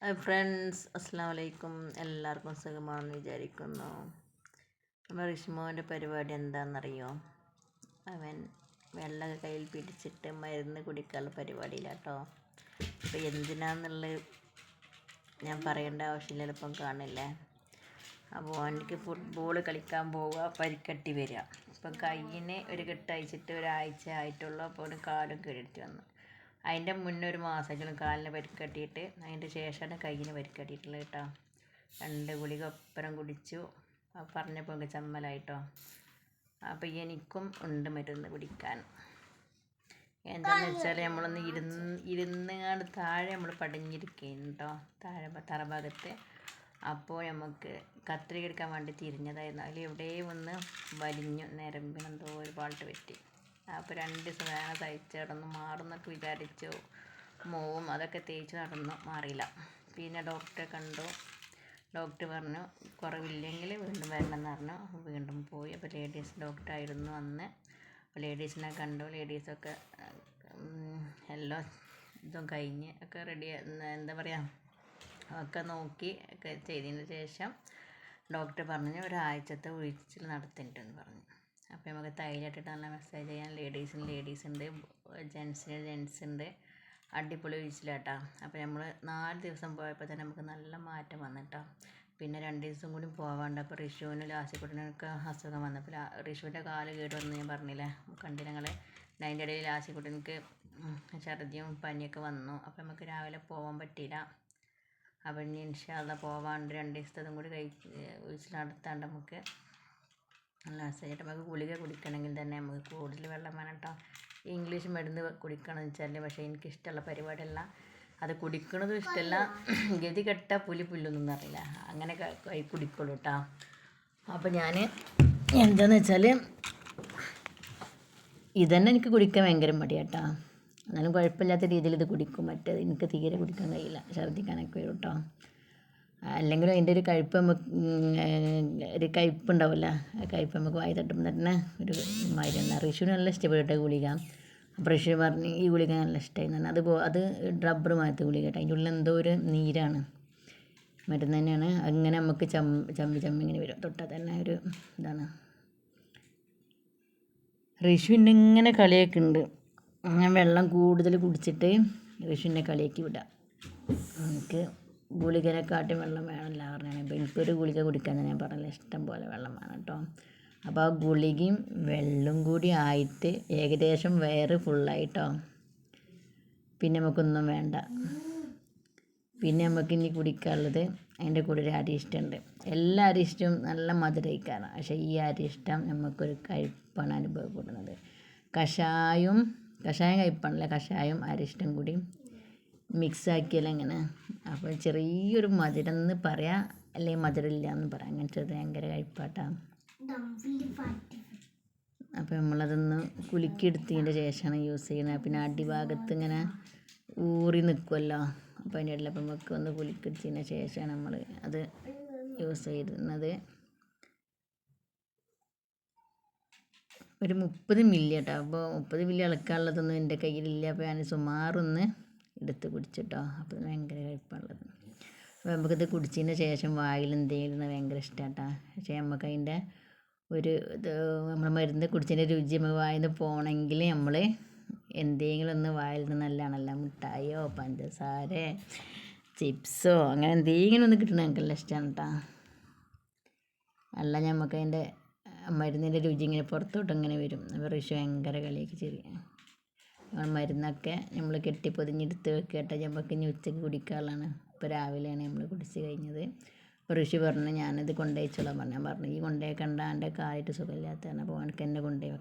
Hi friends, അസ്സാം വലൈക്കും. എല്ലാവർക്കും സുഖമാണെന്ന് വിചാരിക്കുന്നു. നമ്മുടെ ഋഷിമോൻ്റെ പരിപാടി എന്താണെന്നറിയോ? അവൻ വെള്ളമൊക്കെ കയ്യിൽ പിടിച്ചിട്ട് മരുന്ന് കുടിക്കാനുള്ള പരിപാടിയിലാട്ടോ. അപ്പോൾ എന്തിനാന്നുള്ളത് ഞാൻ പറയേണ്ട ആവശ്യമില്ല, ചിലപ്പം കാണില്ലേ. അപ്പോൾ എനിക്ക് ഫുട്ബോൾ കളിക്കാൻ പോവുക, പരിക്കട്ടി വരിക. അപ്പം കയ്യിന് ഒരു കെട്ട് അയച്ചിട്ട് ഒരാഴ്ച ആയിട്ടുള്ളൂ. അപ്പോൾ ഒരു കാലും കേടെടുത്ത് വന്നു. അതിൻ്റെ മുന്നേ ഒരു മാസമെങ്കിലും കാലിന് പരിക്കട്ടിയിട്ട്, അതിൻ്റെ ശേഷമാണ് കയ്യിന് പരിക്കട്ടിയിട്ടുള്ളത് കേട്ടോ. 2 ഗുളിക ഒപ്പരം കുടിച്ചു. പറഞ്ഞപ്പോൾ എനിക്ക് ചമ്മലായിട്ടോ. അപ്പോൾ എനിക്കും ഉണ്ട് മരുന്ന് കുടിക്കാൻ. എന്താണെന്ന് വെച്ചാൽ നമ്മളൊന്ന് ഇരുന്നുകാണ്ട് താഴെ നമ്മൾ പടിഞ്ഞിരിക്കുകയാണ് കേട്ടോ, താഴെ തറഭാഗത്ത്. അപ്പോൾ നമുക്ക് കത്രിക എടുക്കാൻ വേണ്ടി തിരിഞ്ഞതായിരുന്നു. അതിൽ എവിടെയും ഒന്ന് വലിഞ്ഞു, ഞരമ്പിനെന്തോ ഒരു പാട്ട് പറ്റി. അപ്പോൾ 2 ദിവസം വേണം തയ്ച്ച് കിടന്നു മാറുന്നൊക്കെ വിചാരിച്ചു. മോവും അതൊക്കെ തേച്ച് നടന്നു, മാറിയില്ല. പിന്നെ ഡോക്ടറെ കണ്ടു. ഡോക്ടർ പറഞ്ഞു കുറവില്ലെങ്കിൽ വീണ്ടും വരണമെന്ന് പറഞ്ഞു. വീണ്ടും പോയി. അപ്പോൾ ലേഡീസ് ഡോക്ടറായിരുന്നു അന്ന്. അപ്പോൾ ലേഡീസിനെ കണ്ടു. ലേഡീസൊക്കെ എല്ലാം ഇതും കഴിഞ്ഞ് ഒക്കെ റെഡി, എന്താ പറയുക, ഒക്കെ നോക്കി ഒക്കെ ചെയ്തതിന് ശേഷം ഡോക്ടർ പറഞ്ഞു ഒരാഴ്ചത്തെ ഉഴിച്ചിൽ നടത്തിയിട്ടുണ്ടെന്ന് പറഞ്ഞു. അപ്പോൾ നമുക്ക് തൈലിട്ടിട്ട് നല്ല മെസ്സേജ് ചെയ്യാൻ ലേഡീസ് ഉണ്ട്, ജെൻസ് ഉണ്ട്. അടിപൊളി ഉഴിച്ചിലാട്ടോ. അപ്പോൾ നമ്മൾ 4 ദിവസം പോയപ്പോൾ തന്നെ നമുക്ക് നല്ല മാറ്റം വന്നിട്ടോ. പിന്നെ 2 ദിവസം കൂടി പോവാണ്ട്. അപ്പോൾ ഋഷുവിന് ലാസിക്കുട്ടനൊക്കെ അസുഖം വന്നപ്പോൾ ഋഷുവിൻ്റെ കാല് കേട് വന്ന് ഞാൻ പറഞ്ഞില്ലേ, കണ്ടില്ല നിങ്ങൾ. അതിൻ്റെ ഇടയിൽ ലാസിക്കുട്ടനക്ക് ഛർദിയും പനിയൊക്കെ വന്നു. അപ്പോൾ നമുക്ക് രാവിലെ പോകാൻ പറ്റിയില്ല. അപ്പം ഇനി ഇൻഷാ അല്ലാഹ് പോവാണ്ട് 2 ദിവസത്തതും കൂടി ഉഴിച്ചിൽ നടത്താണ്ട് നമുക്ക് ലാസ്റ്റായിട്ട് നമുക്ക് ഗുളിക കുടിക്കണമെങ്കിൽ തന്നെ നമുക്ക് കൂടുതൽ വെള്ളം വേണം കേട്ടോ. ഇംഗ്ലീഷ് മരുന്ന് കുടിക്കണമെന്ന് വെച്ചാൽ, പക്ഷേ എനിക്കിഷ്ടമുള്ള പരിപാടിയല്ല അത്. കുടിക്കണതും ഇഷ്ടമല്ല. ഗതി കെട്ട പുല്ലൊന്നും അറിയില്ല, അങ്ങനെ കുടിക്കുള്ളൂ കേട്ടോ. അപ്പോൾ ഞാൻ എന്താണെന്ന് വെച്ചാൽ ഇതന്നെ എനിക്ക് കുടിക്കാൻ ഭയങ്കര മടിയാട്ടോ. എന്നാലും കുഴപ്പമില്ലാത്ത രീതിയിൽ ഇത് കുടിക്കും. മറ്റേത് എനിക്ക് തീരെ കുടിക്കാൻ കഴിയില്ല, ഛർദ്ദിക്കാനൊക്കെ വരും കേട്ടോ. അല്ലെങ്കിലും അതിൻ്റെ ഒരു കയ്പ്പ് ഒരു കയ്പ്പുണ്ടാവില്ല. ആ കയ്പ്പ് നമുക്ക് വായി തട്ടുമ്പോൾ തന്നെ ഒരു മാതിരി തന്നെ. ഋഷുവിന് നല്ല ഇഷ്ടപ്പെട്ട ഗുളിക. അപ്പോൾ ഋഷു പറഞ്ഞ് ഈ ഗുളിക നല്ല ഇഷ്ടമായി എന്ന് പറഞ്ഞു. അത് റബ്ബർ മാറ്റ ഗുളിക കേട്ടോ. അതിൻ്റെ ഉള്ളിൽ എന്തോ ഒരു നീരാണ്, മരുന്ന് തന്നെയാണ്. അങ്ങനെ നമുക്ക് ചമ്മി ഇങ്ങനെ വരും. തൊട്ടാൽ തന്നെ ഒരു ഇതാണ്. ഋഷുവിൻ്റെ ഇങ്ങനെ കളിയൊക്കെ ഉണ്ട്. ഞാൻ വെള്ളം കൂടുതൽ കുടിച്ചിട്ട് ഋഷുവിനെ കളിയാക്കി വിടാം. എനിക്ക് ഗുളികനെക്കാട്ടും വെള്ളം വേണമല്ല പറഞ്ഞാണ്. അപ്പോൾ എനിക്കൊരു ഗുളിക കുടിക്കാൻ തന്നെ ഞാൻ പറഞ്ഞില്ല, ഇഷ്ടം പോലെ വെള്ളം വേണം കേട്ടോ. അപ്പോൾ ആ ഗുളികയും വെള്ളം കൂടി ആയിട്ട് ഏകദേശം വയറ് ഫുള്ളായിട്ടോ. പിന്നെ നമുക്കൊന്നും വേണ്ട. പിന്നെ നമുക്ക് ഇനി കുടിക്കാനുള്ളത് അതിൻ്റെ കൂടെ ഒരു അരിഷ്ടമുണ്ട്. എല്ലാ അരിഷ്ടവും നല്ല മധുരയിക്കാണ്, പക്ഷേ ഈ അരിഷ്ടം നമുക്കൊരു കയ്പ്പാണ് അനുഭവപ്പെടുന്നത്. കഷായം കയ്പ്പാണല്ലേ. കഷായം അരിഷ്ടം കൂടി മിക്സാക്കിയാൽ അങ്ങനെ. അപ്പോൾ ചെറിയൊരു മധുരം എന്ന് പറയാം, അല്ലെങ്കിൽ മധുരമില്ല എന്ന് പറയാം. അങ്ങനത്തെ ഭയങ്കര കയ്പ്പാട്ടാണ്. അപ്പോൾ നമ്മളതൊന്ന് കുലുക്കിയെടുത്തതിൻ്റെ ശേഷമാണ് യൂസ് ചെയ്യുന്നത്. പിന്നെ അടിഭാഗത്ത് ഇങ്ങനെ ഊറി നിൽക്കുമല്ലോ, അപ്പോൾ അതിൻ്റെ ഇടയിൽ അപ്പം നമുക്ക് ഒന്ന് കുലുക്കിയെടുത്തതിന് ശേഷമാണ് നമ്മൾ അത് യൂസ് ചെയ്യുന്നത്. ഒരു 30 മില്ലി കേട്ടോ. അപ്പോൾ 30 മില്ലി ഇളക്കാനുള്ളതൊന്നും എൻ്റെ കയ്യിലില്ല. അപ്പോൾ ഞാൻ സുമാറൊന്ന് എടുത്ത് കുടിച്ചിട്ടോ. അപ്പോൾ ഭയങ്കര കയ്പ്പാണുള്ളത്. അപ്പോൾ നമുക്കിത് കുടിച്ചതിന് ശേഷം വായിൽ എന്തെങ്കിലും ഭയങ്കര ഇഷ്ടമാട്ടോ. പക്ഷേ നമുക്ക് അതിൻ്റെ ഒരു ഇത് നമ്മൾ മരുന്ന് കുടിച്ചതിൻ്റെ രുചി നമുക്ക് വായിൽ നിന്ന് പോകണമെങ്കിൽ നമ്മൾ എന്തെങ്കിലും ഒന്ന് വായിൽ നിന്ന് നല്ലതാണല്ലോ, മിഠായിയോ പഞ്ചസാര ചിപ്സോ അങ്ങനെ എന്തെങ്കിലും ഒന്ന് കിട്ടണം, എനിക്കെല്ലാം ഇഷ്ടമാണ് കേട്ടോ. അല്ല നമുക്ക് അതിൻ്റെ മരുന്നിൻ്റെ രുചി ഇങ്ങനെ പുറത്തോട്ട് ഇങ്ങനെ വരും. അപ്പോൾ ഋഷു ഭയങ്കര കളിയൊക്കെ ചെറിയ മരുന്നൊക്കെ നമ്മൾ കെട്ടിപ്പൊതിഞ്ഞെടുത്ത് വെക്കട്ടെ. നമുക്ക് ഇനി ഉച്ചയ്ക്ക് കുടിക്കാനുള്ളതാണ്. ഇപ്പോൾ രാവിലെയാണ് നമ്മൾ കുടിച്ച് കഴിഞ്ഞത്. അപ്പോൾ ഋഷി പറഞ്ഞു ഞാനിത് കൊണ്ടുപോയിച്ചോളാൻ പറഞ്ഞു. ഞാൻ പറഞ്ഞു ഈ കൊണ്ടുപോയി കണ്ട എൻ്റെ കാലിട്ട് സുഖമില്ലാത്തതാണ്, അപ്പോൾ എനിക്ക് എന്നെ കൊണ്ടുപോയി